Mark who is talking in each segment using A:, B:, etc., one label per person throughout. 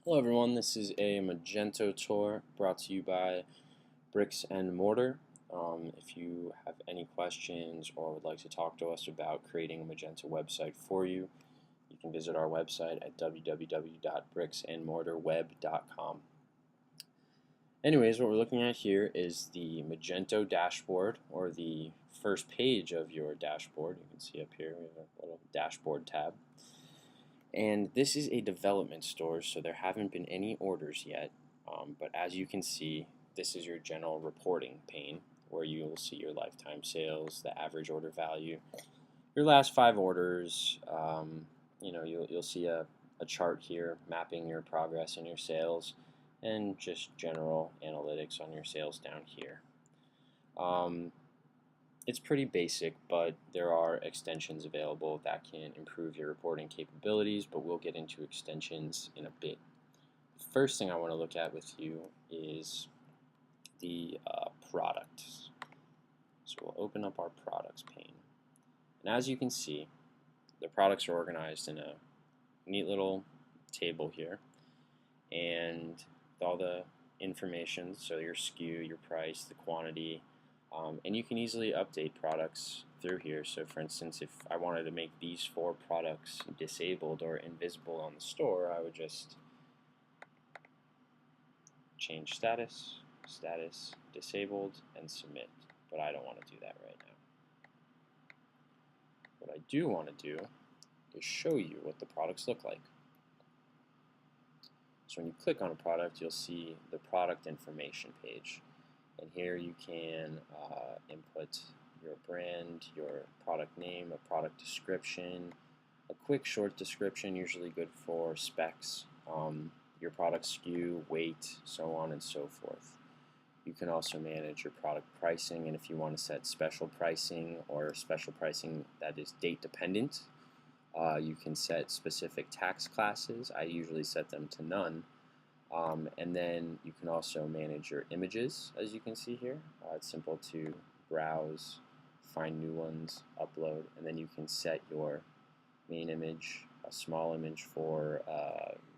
A: Hello everyone, this is a Magento tour brought to you by Bricks and Mortar. If you have any questions or would like to talk to us about creating a Magento website for you, you can visit our website at www.bricksandmortarweb.com. Anyways, what we're looking at here is the Magento dashboard, or the first page of your dashboard. You can see up here we have a little dashboard tab. And this is a development store, so there haven't been any orders yet. But as you can see, this is your general reporting pane where you will see your lifetime sales, the average order value, your last 5 orders. You'll see a chart here mapping your progress in your sales, and just general analytics on your sales down here. It's pretty basic, but there are extensions available that can improve your reporting capabilities, but we'll get into extensions in a bit. The first thing I want to look at with you is the products. So we'll open up our products pane. And as you can see, the products are organized in a neat little table here, and with all the information, so your SKU, your price, the quantity, and you can easily update products through here. So for instance, if I wanted to make these 4 products disabled or invisible on the store, I would just change status, disabled, and submit. But I don't want to do that right now. What I do want to do is show you what the products look like. So when you click on a product, you'll see the product information page. And here you can input your brand, your product name, a product description, a quick short description, usually good for specs, your product SKU, weight, so on and so forth. You can also manage your product pricing, and if you want to set special pricing or special pricing that is date dependent, you can set specific tax classes. I usually set them to none. And then you can also manage your images, as you can see here. It's simple to browse, find new ones, upload, and then you can set your main image, a small image for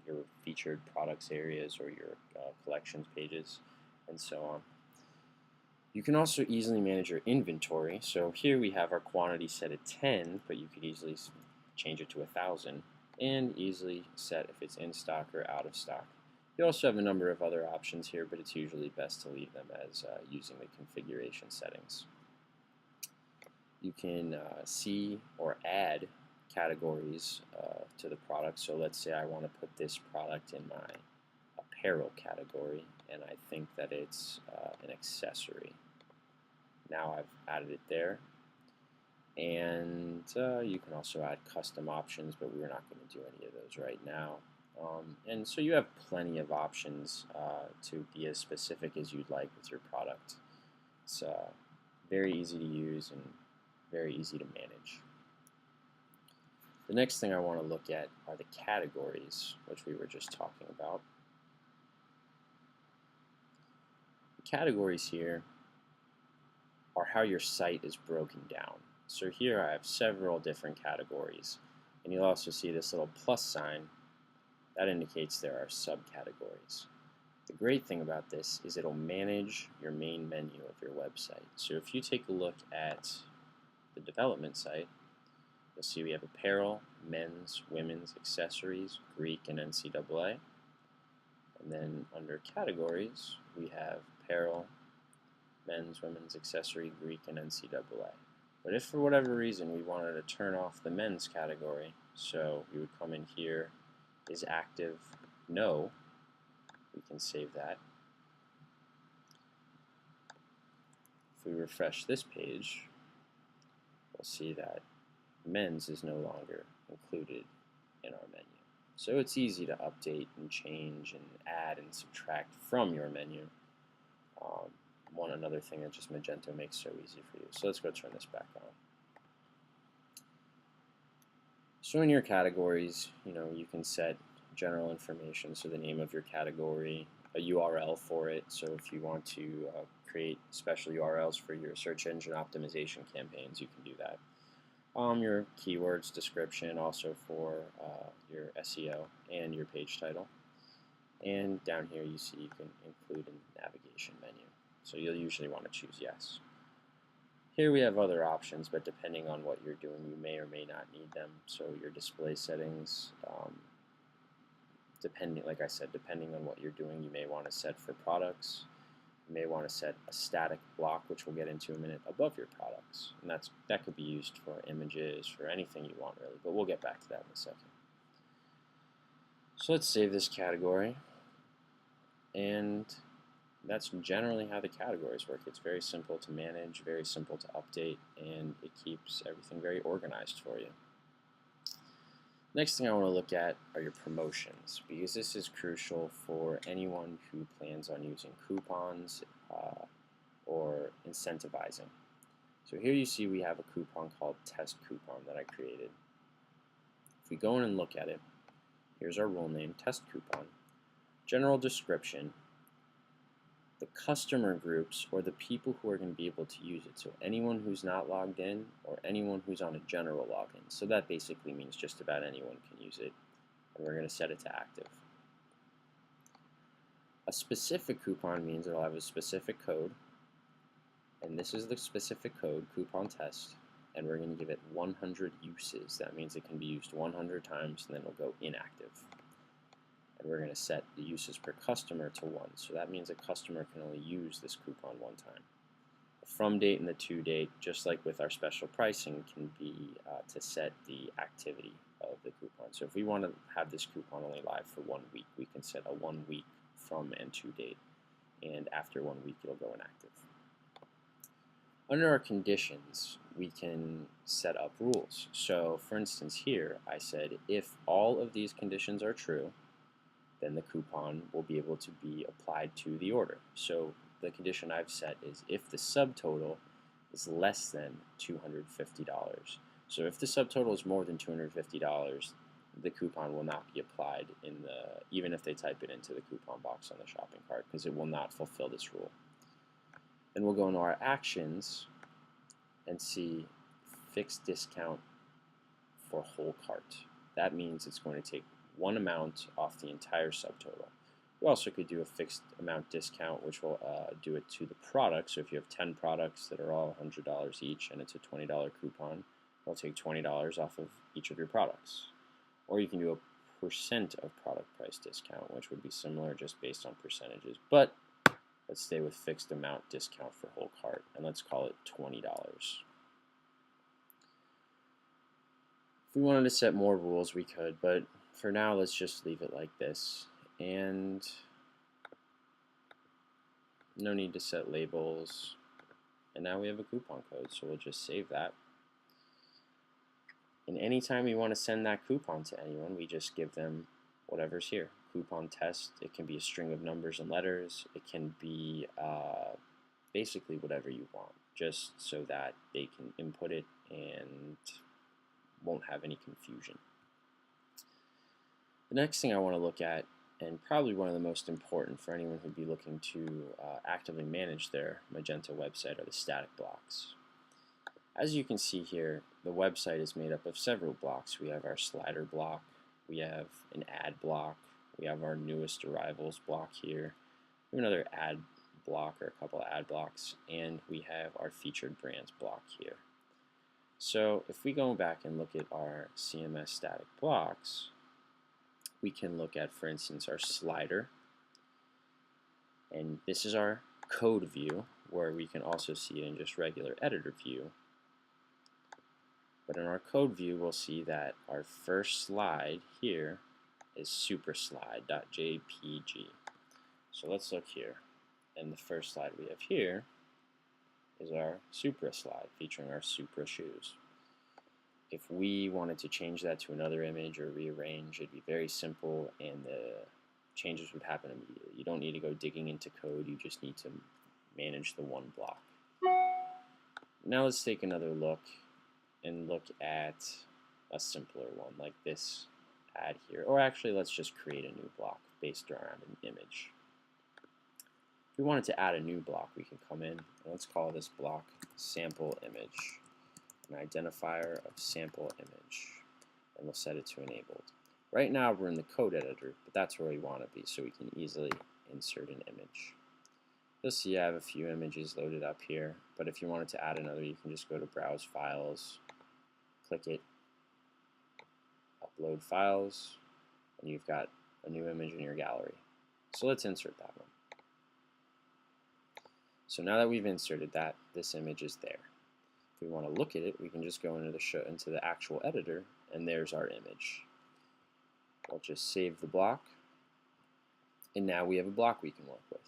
A: your featured products areas or your collections pages, and so on. You can also easily manage your inventory. So here we have our quantity set at 10, but you could easily change it to 1,000, and easily set if it's in stock or out of stock. You also have a number of other options here, but it's usually best to leave them as using the configuration settings. You can see or add categories to the product. So let's say I want to put this product in my apparel category, and I think that it's an accessory. Now I've added it there. And you can also add custom options, but we're not going to do any of those right now. And so you have plenty of options to be as specific as you'd like with your product. It's very easy to use and very easy to manage. The next thing I want to look at are the categories, which we were just talking about. The categories here are how your site is broken down. So here I have several different categories, and you'll also see this little plus sign. That indicates there are subcategories. The great thing about this is it'll manage your main menu of your website. So if you take a look at the development site, you'll see we have apparel, men's, women's, accessories, Greek, and NCAA. And then under categories, we have apparel, men's, women's, accessory, Greek, and NCAA. But if for whatever reason we wanted to turn off the men's category, so we would come in here, is active, no, we can save that. If we refresh this page, we'll see that men's is no longer included in our menu. So it's easy to update and change and add and subtract from your menu. Another thing that just Magento makes so easy for you. So let's go turn this back on. So in your categories, you can set general information, so the name of your category, a URL for it. So if you want to create special URLs for your search engine optimization campaigns, you can do that. Your keywords description, also for your SEO and your page title. And down here you see you can include a navigation menu. So you'll usually want to choose yes. Here we have other options, but depending on what you're doing, you may or may not need them. So your display settings, like I said, depending on what you're doing, you may want to set for products. You may want to set a static block, which we'll get into in a minute, above your products. And that could be used for images, for anything you want really, but we'll get back to that in a second. So let's save this category, and that's generally how the categories work. It's very simple to manage, very simple to update, and it keeps everything very organized for you. Next thing I want to look at are your promotions, because this is crucial for anyone who plans on using coupons or incentivizing. So here you see we have a coupon called Test Coupon that I created. If we go in and look at it, here's our rule name, Test Coupon, general description, the customer groups, or the people who are going to be able to use it. So anyone who's not logged in or anyone who's on a general login. So that basically means just about anyone can use it. And we're going to set it to active. A specific coupon means it'll have a specific code. And this is the specific code, coupon test. And we're going to give it 100 uses. That means it can be used 100 times and then it'll go inactive. And we're going to set the uses per customer to 1. So that means a customer can only use this coupon one time. The from date and the to date, just like with our special pricing, can be to set the activity of the coupon. So if we want to have this coupon only live for 1 week, we can set a 1 week from and to date. And after 1 week, it'll go inactive. Under our conditions, we can set up rules. So for instance here, I said if all of these conditions are true, then the coupon will be able to be applied to the order. So the condition I've set is if the subtotal is less than $250. So if the subtotal is more than $250, the coupon will not be applied even if they type it into the coupon box on the shopping cart, because it will not fulfill this rule. Then we'll go into our actions and see fixed discount for whole cart. That means it's going to take one amount off the entire subtotal. We also could do a fixed amount discount, which will do it to the product. So if you have 10 products that are all $100 each and it's a $20 coupon, it'll take $20 off of each of your products. Or you can do a % of product price discount, which would be similar just based on percentages. But let's stay with fixed amount discount for whole cart, and let's call it $20. If we wanted to set more rules, we could, but for now, let's just leave it like this. And no need to set labels. And now we have a coupon code, so we'll just save that. And anytime we want to send that coupon to anyone, we just give them whatever's here. Coupon test, it can be a string of numbers and letters. It can be basically whatever you want, just so that they can input it and won't have any confusion. The next thing I want to look at, and probably one of the most important for anyone who'd be looking to actively manage their Magento website, are the static blocks. As you can see here, the website is made up of several blocks. We have our slider block, we have an ad block, we have our newest arrivals block here, we have another ad block or a couple of ad blocks, and we have our featured brands block here. So if we go back and look at our CMS static blocks, we can look at, for instance, our slider, and this is our code view, where we can also see it in just regular editor view. But in our code view, we'll see that our first slide here is superslide.jpg. So let's look here, and the first slide we have here is our Supra slide featuring our Supra shoes. If we wanted to change that to another image or rearrange, it'd be very simple and the changes would happen immediately. You don't need to go digging into code, you just need to manage the one block. Now let's take another look and look at a simpler one like this ad here. Or actually, let's just create a new block based around an image. If we wanted to add a new block, we can come in and let's call this block sample image, an identifier of sample image, and we'll set it to enabled. Right now we're in the code editor, but that's where we want to be so we can easily insert an image. You'll see I have a few images loaded up here, but if you wanted to add another, you can just go to Browse Files, click it, Upload Files, and you've got a new image in your gallery. So let's insert that one. So now that we've inserted that, this image is there. If we want to look at it, we can just go into the actual editor, and there's our image. We'll just save the block, and now we have a block we can work with.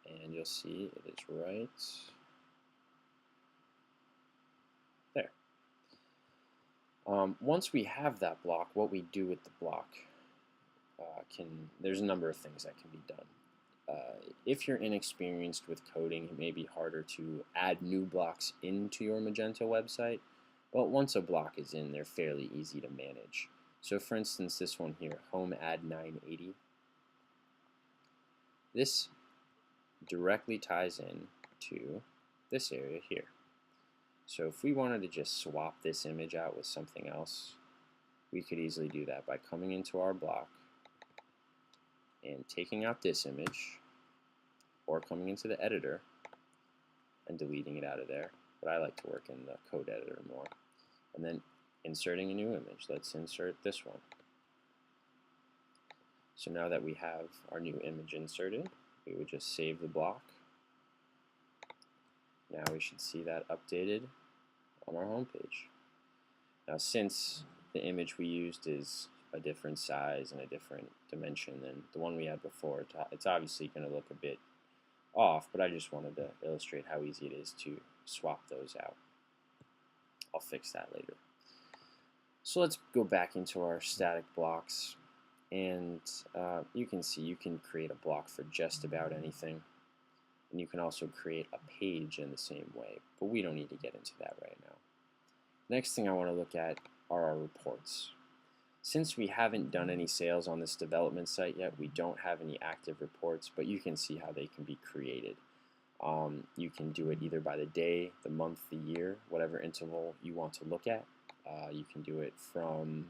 A: And you'll see it is right there. Once we have that block, what we do with the block there's a number of things that can be done. If you're inexperienced with coding, it may be harder to add new blocks into your Magento website, but once a block is in, they're fairly easy to manage. So for instance, this one here, Home Ad 980, this directly ties in to this area here. So if we wanted to just swap this image out with something else, we could easily do that by coming into our block and taking out this image, or coming into the editor and deleting it out of there. But I like to work in the code editor more. And then inserting a new image. Let's insert this one. So now that we have our new image inserted, we would just save the block. Now we should see that updated on our home page. Now since the image we used is a different size and a different dimension than the one we had before, it's obviously going to look a bit off, but I just wanted to illustrate how easy it is to swap those out. I'll fix that later. So let's go back into our static blocks, and you can see you can create a block for just about anything, and you can also create a page in the same way, but we don't need to get into that right now. Next thing I want to look at are our reports. Since we haven't done any sales on this development site yet, we don't have any active reports, but you can see how they can be created. You can do it either by the day, the month, the year, whatever interval you want to look at. You can do it from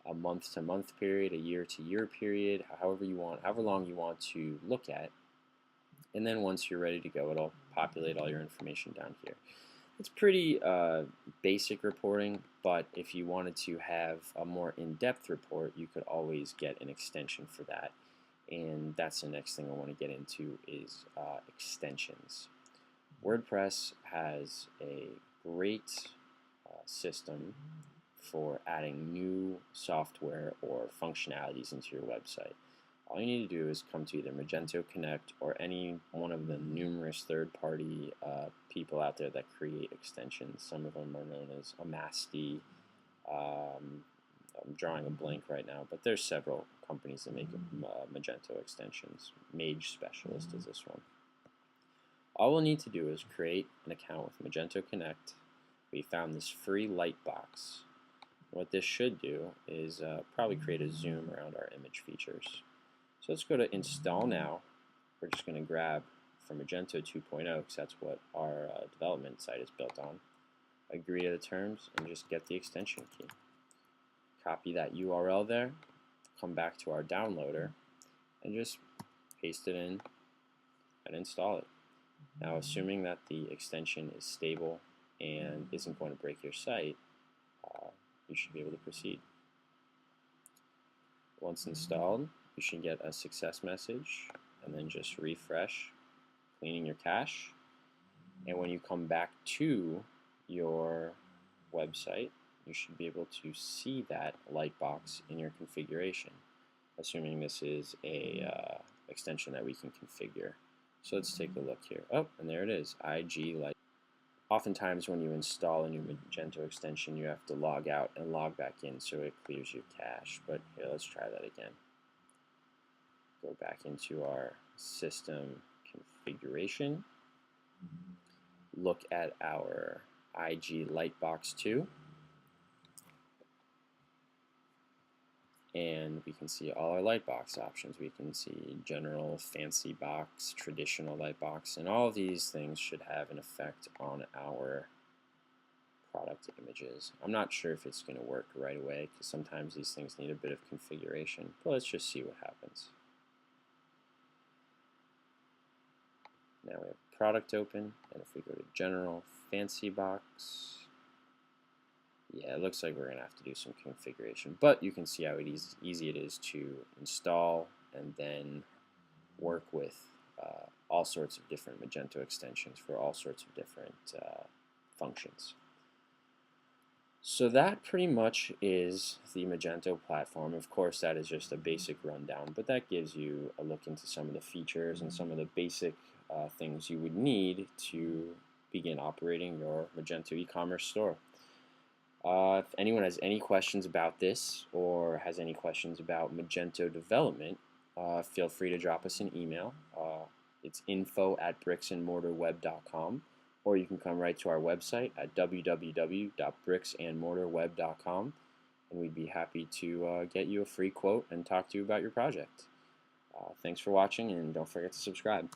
A: a month-to-month period, a year-to-year period, however long you want to look at. And then once you're ready to go, it'll populate all your information down here. It's pretty basic reporting, but if you wanted to have a more in-depth report, you could always get an extension for that. And that's the next thing I want to get into is extensions. WordPress has a great system for adding new software or functionalities into your website. All you need to do is come to either Magento Connect or any one of the numerous third-party people out there that create extensions. Some of them are known as Amasti. I'm drawing a blank right now, but there's several companies that make Magento extensions. Mage Specialist is this one. All we'll need to do is create an account with Magento Connect. We found this free lightbox. What this should do is probably create a zoom around our image features. So let's go to Install Now. We're just going to grab from Magento 2.0 because that's what our development site is built on. Agree to the terms and just get the extension key. Copy that URL there, come back to our downloader, and just paste it in and install it. Now, assuming that the extension is stable and isn't going to break your site, you should be able to proceed. Once installed, you should get a success message, and then just refresh, cleaning your cache. And when you come back to your website, you should be able to see that lightbox in your configuration, assuming this is a extension that we can configure. So let's take a look here. Oh, and there it is, IG Light. Oftentimes when you install a new Magento extension, you have to log out and log back in so it clears your cache. But here, let's try that again. Go back into our system configuration. Look at our IG Lightbox 2. And we can see all our lightbox options. We can see general, fancy box, traditional lightbox, and all of these things should have an effect on our product images. I'm not sure if it's going to work right away because sometimes these things need a bit of configuration, but let's just see what happens. Now we have product open, and if we go to general, fancy box, yeah, it looks like we're going to have to do some configuration, but you can see how easy it is to install and then work with all sorts of different Magento extensions for all sorts of different functions. So that pretty much is the Magento platform. Of course, that is just a basic rundown, but that gives you a look into some of the features and some of the basic things you would need to begin operating your Magento e-commerce store. If anyone has any questions about this or has any questions about Magento development, feel free to drop us an email. It's info@bricksandmortarweb.com, or you can come right to our website at www.bricksandmortarweb.com, and we'd be happy to get you a free quote and talk to you about your project. Thanks for watching, and don't forget to subscribe.